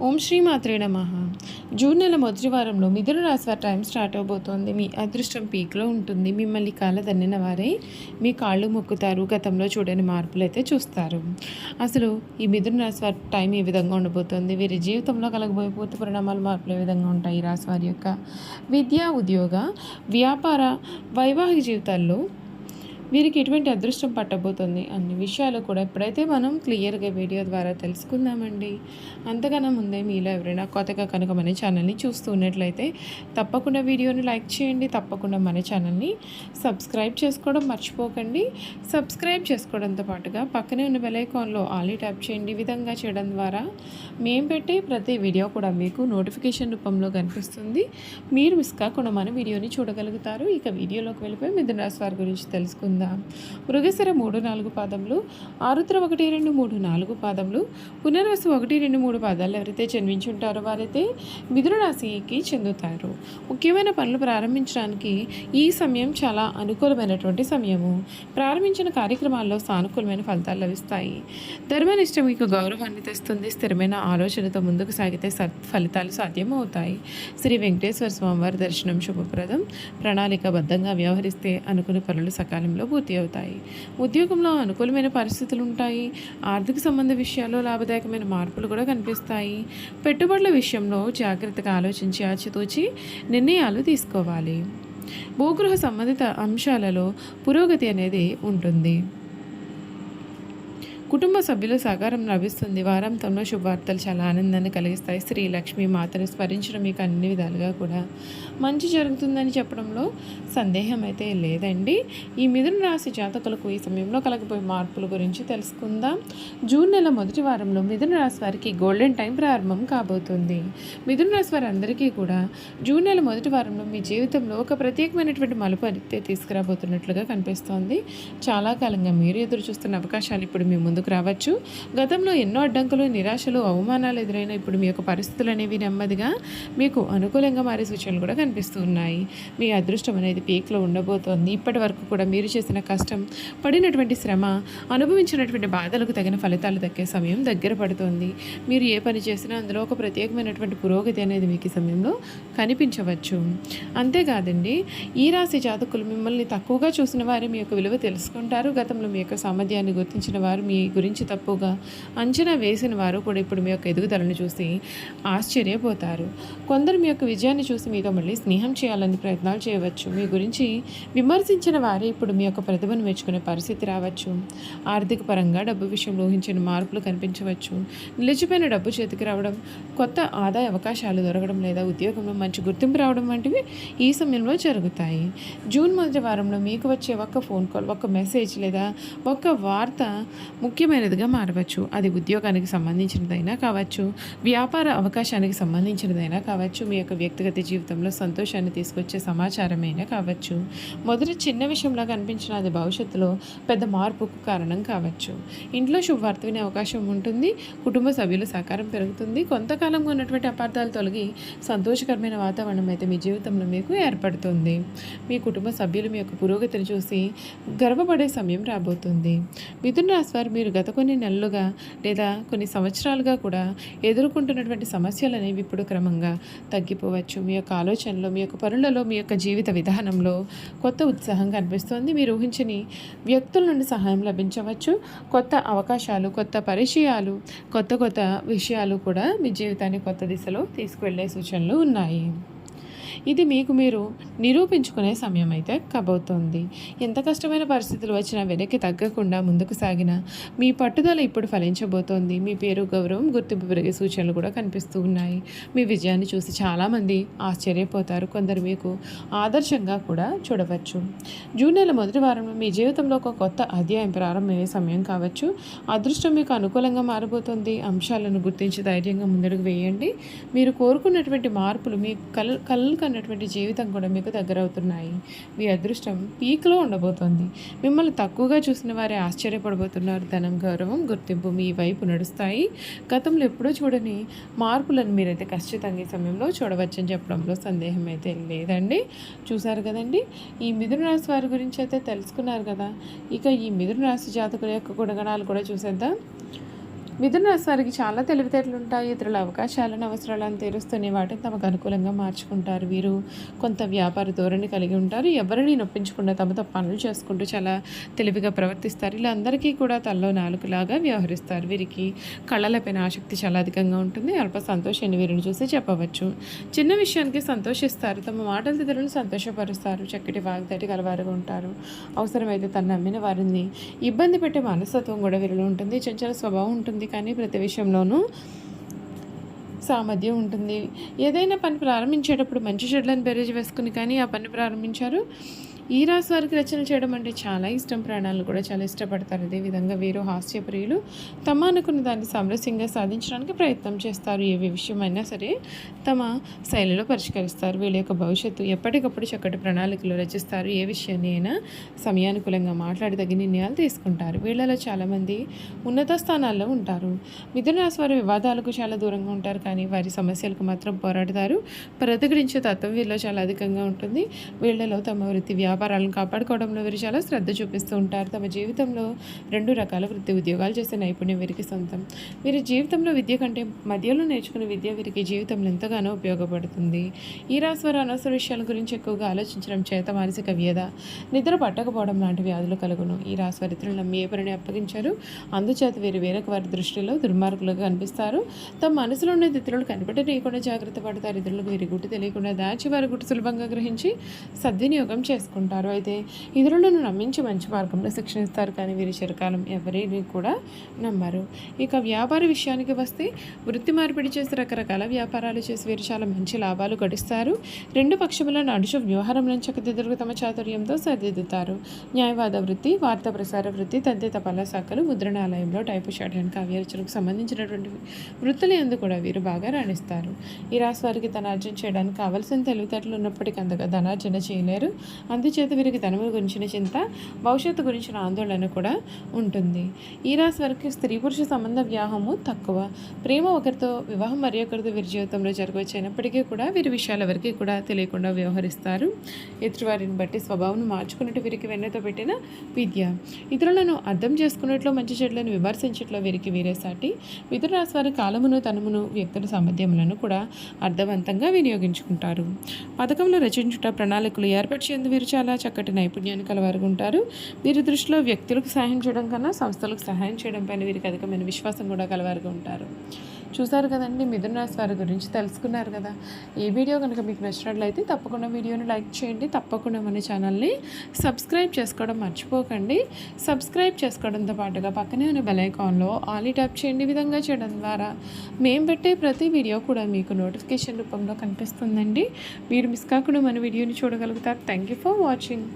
ఓం శ్రీ మాత్రే నమః. జూన్ నెల మొదటి వారంలో మిథున రాశి వారి టైం స్టార్ట్ అవబోతోంది. మీ అదృష్టం పీక్లో ఉంటుంది. మిమ్మల్ని కాళ్ళదన్నిన వారే మీ కాళ్ళు మొక్కుతారు. గతంలో చూడని మార్పులు అయితే చూస్తారు. అసలు ఈ మిథున రాశి వారి టైం ఏ విధంగా ఉండబోతోంది, వీరి జీవితంలో కలగబోయే పూర్తి పరిణామాలు మార్పులు ఏ విధంగా ఉంటాయి, ఈ రాశి వారి యొక్క విద్య, ఉద్యోగ, వ్యాపార, వైవాహిక జీవితాల్లో వీరికి ఎటువంటి అదృష్టం పట్టబోతుంది అన్ని విషయాలు కూడా ఇప్పుడైతే మనం క్లియర్గా వీడియో ద్వారా తెలుసుకుందామండి. అంతకన్నా ముందే మీలో ఎవరైనా కొత్తగా కనుక మన ఛానల్ని చూస్తూ ఉన్నట్లయితే తప్పకుండా వీడియోని లైక్ చేయండి. తప్పకుండా మన ఛానల్ని సబ్స్క్రైబ్ చేసుకోవడం మర్చిపోకండి. సబ్స్క్రైబ్ చేసుకోవడంతో పాటుగా పక్కనే ఉన్న బెల్ ఐకాన్లో ఆల్ ట్యాప్ చేయండి. ఈ విధంగా చేయడం ద్వారా మేము పెట్టే ప్రతి వీడియో కూడా మీకు నోటిఫికేషన్ రూపంలో కనిపిస్తుంది. మీరు మిస్ కాకుండా మన వీడియోని చూడగలుగుతారు. ఇక వీడియోలోకి వెళ్ళిపోయి మిథున రాశి వారి గురించి తెలుసుకుందాం. మృగశిర 3-4 పాదములు, ఆరుద్ర 1-2-3-4 పాదములు, పునర్వసు 1-2-3 పాదాలు ఎవరైతే జన్మించుంటారో వారైతే మిథున రాశికి చెందుతారు. ముఖ్యమైన పనులు ప్రారంభించడానికి ఈ సమయం చాలా అనుకూలమైనటువంటి సమయము. ప్రారంభించిన కార్యక్రమాల్లో సానుకూలమైన ఫలితాలు లభిస్తాయి. ధర్మనిష్ట మీకు గౌరవాన్ని తెస్తుంది. స్థిరమైన ఆలోచనతో ముందుకు సాగితే ఫలితాలు సాధ్యమవుతాయి. శ్రీ వెంకటేశ్వర స్వామివారి దర్శనం శుభప్రదం. ప్రణాళికాబద్ధంగా వ్యవహరిస్తే అనుకున్న పనులు సకాలంలో పూర్తి అవుతాయి. ఉద్యోగంలో అనుకూలమైన పరిస్థితులు ఉంటాయి. ఆర్థిక సంబంధ విషయాల్లో లాభదాయకమైన మార్పులు కూడా కనిపిస్తాయి. పెట్టుబడుల విషయంలో జాగ్రత్తగా ఆలోచించి ఆచితూచి నిర్ణయాలు తీసుకోవాలి. భూగృహ సంబంధిత అంశాలలో పురోగతి అనేది ఉంటుంది. కుటుంబ సభ్యుల సహకారం లభిస్తుంది. వారాంతంలో శుభవార్తలు చాలా ఆనందాన్ని కలిగిస్తాయి. శ్రీ లక్ష్మీ మాతను స్మరించడం మీకు అన్ని విధాలుగా కూడా మంచి జరుగుతుందని చెప్పడంలో సందేహం అయితే లేదండి. ఈ మిథున రాశి జాతకులకు ఈ సమయంలో కలగబోయే మార్పుల గురించి తెలుసుకుందాం. జూన్ నెల మొదటి వారంలో మిథున రాశి వారికి గోల్డెన్ టైం ప్రారంభం కాబోతుంది. మిథున రాశి వారి అందరికీ కూడా జూన్ నెల మొదటి వారంలో మీ జీవితంలో ఒక ప్రత్యేకమైనటువంటి మలుపు అయితే తీసుకురాబోతున్నట్లుగా కనిపిస్తోంది. చాలా కాలంగా మీరు ఎదురు చూస్తున్న అవకాశాలు ఇప్పుడు మీ ముందు రావచ్చు. గతంలో ఎన్నో అడ్డంకులు, నిరాశలు, అవమానాలు ఎదురైన ఇప్పుడు మీ యొక్క పరిస్థితులు అనేవి నెమ్మదిగా మీకు అనుకూలంగా మారే సూచనలు కూడా కనిపిస్తూ ఉన్నాయి. మీ అదృష్టం అనేది పీక్లో ఉండబోతోంది. ఇప్పటి వరకు కూడా మీరు చేసిన కష్టం, పడినటువంటి శ్రమ, అనుభవించినటువంటి బాధలకు తగిన ఫలితాలు దక్కే సమయం దగ్గర పడుతోంది. మీరు ఏ పని చేసినా అందులో ఒక ప్రత్యేకమైనటువంటి పురోగతి అనేది మీకు ఈ సమయంలో కనిపించవచ్చు. అంతేకాదండి, ఈ రాశి జాతకులు మిమ్మల్ని తక్కువగా చూసిన వారు మీ యొక్క విలువ తెలుసుకుంటారు. గతంలో మీ యొక్క సామర్థ్యాన్ని గుర్తించిన వారు మీ గురించి తప్పుగా అంచనా వేసిన వారు కూడా ఇప్పుడు మీ యొక్క ఎదుగుదలను చూసి ఆశ్చర్యపోతారు. కొందరు మీ యొక్క విజయాన్ని చూసి మీతో మళ్ళీ స్నేహం చేయాలని ప్రయత్నాలు చేయవచ్చు. మీ గురించి విమర్శించిన వారే ఇప్పుడు మీ యొక్క ప్రతిభను మెచ్చుకునే పరిస్థితి రావచ్చు. ఆర్థిక పరంగా డబ్బు విషయంలో ఊహించిన మార్పులు కనిపించవచ్చు. నిలిచిపోయిన డబ్బు చేతికి రావడం, కొత్త ఆదాయ అవకాశాలు దొరకడం లేదా ఉద్యోగంలో మంచి గుర్తింపు రావడం వంటివి ఈ సమయంలో జరుగుతాయి. జూన్ మొదటి వారంలో మీకు వచ్చే ఒక్క ఫోన్ కాల్, ఒక్క మెసేజ్ లేదా ఒక్క వార్త ముఖ్యమైనదిగా మారవచ్చు. అది ఉద్యోగానికి సంబంధించినదైనా కావచ్చు, వ్యాపార అవకాశానికి సంబంధించినదైనా కావచ్చు, మీ యొక్క వ్యక్తిగత జీవితంలో సంతోషాన్ని తీసుకొచ్చే సమాచారమైనా కావచ్చు. మొదటి చిన్న విషయంలో కనిపించిన అది భవిష్యత్తులో పెద్ద మార్పుకు కారణం కావచ్చు. ఇంట్లో శుభవార్త వినే అవకాశం ఉంటుంది. కుటుంబ సభ్యుల సహకారం పెరుగుతుంది. కొంతకాలంగా ఉన్నటువంటి అపార్థాలు తొలగి సంతోషకరమైన వాతావరణం అయితే మీ జీవితంలో మీకు ఏర్పడుతుంది. మీ కుటుంబ సభ్యులు మీ యొక్క పురోగతిని చూసి గర్వపడే సమయం రాబోతుంది. మిథున రాశి వారు మీరు గత కొన్ని నెలలుగా లేదా కొన్ని సంవత్సరాలుగా కూడా ఎదుర్కొంటున్నటువంటి సమస్యలు అనేవి ఇప్పుడు క్రమంగా తగ్గిపోవచ్చు. మీ యొక్క ఆలోచనలో, మీ యొక్క పనులలో, మీ యొక్క జీవిత విధానంలో కొత్త ఉత్సాహం కనిపిస్తుంది. మీరు ఊహించని వ్యక్తుల నుండి సహాయం లభించవచ్చు. కొత్త అవకాశాలు, కొత్త పరిచయాలు, కొత్త విషయాలు కూడా మీ జీవితాన్ని కొత్త దిశలో తీసుకువెళ్ళే సూచనలు ఉన్నాయి. ఇది మీకు మీరు నిరూపించుకునే సమయం అయితే కాబోతోంది. ఎంత కష్టమైన పరిస్థితులు వచ్చినా వెనక్కి తగ్గకుండా ముందుకు సాగిన మీ పట్టుదల ఇప్పుడు ఫలించబోతోంది. మీ పేరు, గౌరవం, గుర్తింపు పెరిగే సూచనలు కూడా కనిపిస్తూ ఉన్నాయి. మీ విజయాన్ని చూసి చాలామంది ఆశ్చర్యపోతారు. కొందరు మీకు ఆదర్శంగా కూడా చూడవచ్చు. జూన్ నెల మొదటి వారంలో మీ జీవితంలో ఒక కొత్త అధ్యాయం ప్రారంభమయ్యే సమయం కావచ్చు. అదృష్టం మీకు అనుకూలంగా మారబోతోంది. అంశాలను గుర్తించి ధైర్యంగా ముందడుగు వేయండి. మీరు కోరుకున్నటువంటి మార్పులు మీ కళ్ళు అన్నటువంటి జీవితం కూడా మీకు దగ్గరవుతున్నాయి. మీ అదృష్టం పీక్లో ఉండబోతోంది. మిమ్మల్ని తక్కువగా చూసిన వారే ఆశ్చర్యపడబోతున్నారు. ధనం, గౌరవం, గుర్తింపు మీ వైపు నడుస్తాయి. గతంలో ఎప్పుడూ చూడని మార్పులను మీరైతే ఖచ్చితంగా ఈ సమయంలో చూడవచ్చని చెప్పడంలో సందేహం అయితే లేదండి. చూసారు కదండి, ఈ మిథున రాశి వారి గురించి అయితే తెలుసుకున్నారు కదా. ఇక ఈ మిథున రాశి జాతకుల యొక్క గుణగణాలు కూడా చూసేద్దాం. మిథున రాశి వారికి చాలా తెలివితేటలు ఉంటాయి. ఇతరుల అవకాశాలను, అవసరాలను తీరుస్తూనే వాటిని తమకు అనుకూలంగా మార్చుకుంటారు. వీరు కొంత వ్యాపార ధోరణి కలిగి ఉంటారు. ఎవరిని నొప్పించకుండా తమతో పనులు చేసుకుంటూ చాలా తెలివిగా ప్రవర్తిస్తారు. ఇలా అందరికీ కూడా తలలో నాలుకలాగా వ్యవహరిస్తారు. వీరికి కళలపైన ఆసక్తి చాలా అధికంగా ఉంటుంది. అల్ప సంతోషాన్ని వీరిని చూసి చెప్పవచ్చు. చిన్న విషయానికి సంతోషిస్తారు. తమ మాటల ఇతరులను సంతోషపరుస్తారు. చక్కటి వాగ్దాటి కలవారుగా ఉంటారు. అవసరమైతే తను నమ్మిన వారిని ఇబ్బంది పెట్టే మనస్తత్వం కూడా వీరిలో ఉంటుంది. చంచల స్వభావం ఉంటుంది. కానీ ప్రతి విషయంలోనూ సామర్థ్యం ఉంటుంది. ఏదైనా పని ప్రారంభించేటప్పుడు మంచి చెడులను బేరీజు వేసుకుని కానీ ఆ పని ప్రారంభించారు. ఈ రాశి వారికి రచన చేయడం అంటే చాలా ఇష్టం. ప్రాణాలను కూడా చాలా ఇష్టపడతారు. అదేవిధంగా వీరు హాస్యప్రియులు. తమ అనుకున్న దాన్ని సామరస్యంగా సాధించడానికి ప్రయత్నం చేస్తారు. ఏ విషయమైనా సరే తమ శైలిలో పరిష్కరిస్తారు. వీళ్ళ యొక్క భవిష్యత్తు ఎప్పటికప్పుడు చక్కటి ప్రణాళికలు రచిస్తారు. ఏ విషయాన్ని అయినా సమయానుకూలంగా మాట్లాడి తగిన నిర్ణయాలు తీసుకుంటారు. వీళ్ళలో చాలామంది ఉన్నత స్థానాల్లో ఉంటారు. మిథున రాశి వారి వివాదాలకు చాలా దూరంగా ఉంటారు. కానీ వారి సమస్యలకు మాత్రం పోరాడతారు. ప్రతిఘటించే తత్వం వీళ్ళలో చాలా అధికంగా ఉంటుంది. వీళ్ళలో తమ వృత్తి వ్యాపారాలను కాపాడుకోవడంలో వీరు చాలా శ్రద్ధ చూపిస్తూ ఉంటారు. తమ జీవితంలో 2 రకాల వృత్తి ఉద్యోగాలు చేసే నైపుణ్యం వీరికి సొంతం. వీరి జీవితంలో విద్య కంటే మధ్యలో నేర్చుకునే విద్య వీరికి జీవితంలో ఎంతగానో ఉపయోగపడుతుంది. ఈ రాశి వారు అనవసర విషయాల గురించి ఎక్కువగా ఆలోచించడం చేత మానసిక వ్యధ, నిద్ర పట్టకపోవడం లాంటి వ్యాధులు కలుగును. ఈ రాశి వారి ఇతరులు నమ్మి ఏ పనిని అప్పగించారు. అందుచేత వీరు వేరొక వారి దృష్టిలో దుర్మార్గులుగా కనిపిస్తారు. తమ మనసులో ఉన్న ఇతరులు కనిపెట్టనీయకుండా జాగ్రత్త పడతారు. ఇతరులకు వీరి గుట్టు తెలియకుండా దాచి వారి గుట్టు సులభంగా గ్రహించి సద్వినియోగం చేసుకుంటారు. అయితే ఇతరులను నమ్మించి మంచి మార్గంలో శిక్షణ ఇస్తారు. కానీ వీరి చిరకాలం ఎవరిని కూడా నమ్మరు. ఇక వ్యాపార విషయానికి వస్తే వృత్తి మార్పిడి చేసి రకరకాల వ్యాపారాలు చేసి వీరు చాలా మంచి లాభాలు గడిస్తారు. 2 పక్షముల నడుచు వ్యవహారంలో చక్కదిద్దుకు తమ చాతుర్యంతో సరిదిద్దుతారు. న్యాయవాద వృత్తి, వార్తా ప్రసార వృత్తి, తదితర పనుల శాఖలు, ముద్రణాలయంలో టైపు షాట్ అండ్ కావ్యరచనకు సంబంధించినటువంటి వృత్తులు ఎందుకు కూడా వీరు బాగా రాణిస్తారు. ఈ రాశి వారికి ధనార్జన చేయడానికి కావలసిన తెలివితేటలు ఉన్నప్పటికీ అంతగా ధనార్జన చేయలేరు. అందుచేత వీరికి ధనము గురించిన చింత, భవిష్యత్తు గురించిన ఆందోళన కూడా ఉంటుంది. ఈ రాశి వారికి స్త్రీ పురుష సంబంధ వ్యాహము తక్కువ. ప్రేమ ఒకరితో, వివాహం మరి ఒకరితో వీరి జీవితంలో జరగవచ్చు. అయినప్పటికీ కూడా వీరి విషయాలు ఎవరికి కూడా తెలియకుండా వ్యవహరిస్తారు. ఎదుటివారిని బట్టి స్వభావం మార్చుకున్నట్టు వీరికి వెన్నతో పెట్టిన విద్య. ఇతరులను అర్థం చేసుకున్నట్లు, మంచి చెడులను విమర్శించట్లో వీరికి వీరే సాటి. మిథున రాశి వారి కాలమును, తనమును, వ్యక్తుల సామర్థ్యములను కూడా అర్థవంతంగా వినియోగించుకుంటారు. పథకంలో రచించుట, ప్రణాళికలు ఏర్పరిచేందుకు వీరు చాలా చక్కటి నైపుణ్యాన్ని కలవారుగా ఉంటారు. వీరి దృష్టిలో వ్యక్తులకు సహాయం చేయడం కన్నా సంస్థలకు సహాయం చేయడం పైన వీరికి అధికమైన విశ్వాసం కూడా కలవారుగా ఉంటారు. చూసారు కదండి, మిథున రాశి వారి గురించి తెలుసుకున్నారు కదా. ఈ వీడియో కనుక మీకు నచ్చినట్లయితే తప్పకుండా వీడియోని లైక్ చేయండి. తప్పకుండా మన ఛానల్ని సబ్స్క్రైబ్ చేసుకోవడం మర్చిపోకండి. సబ్స్క్రైబ్ చేసుకోవడంతో పాటుగా పక్కనే ఉన్న బెల్ ఐకాన్లో ఆల్ ట్యాప్ చేయండి. ఈ విధంగా చేయడం ద్వారా మేము పెట్టే ప్రతి వీడియో కూడా మీకు నోటిఫికేషన్ రూపంలో కనిపిస్తుందండి. మీరు మిస్ కాకుండా మన వీడియోని చూడగలుగుతారు. Thank you for watching.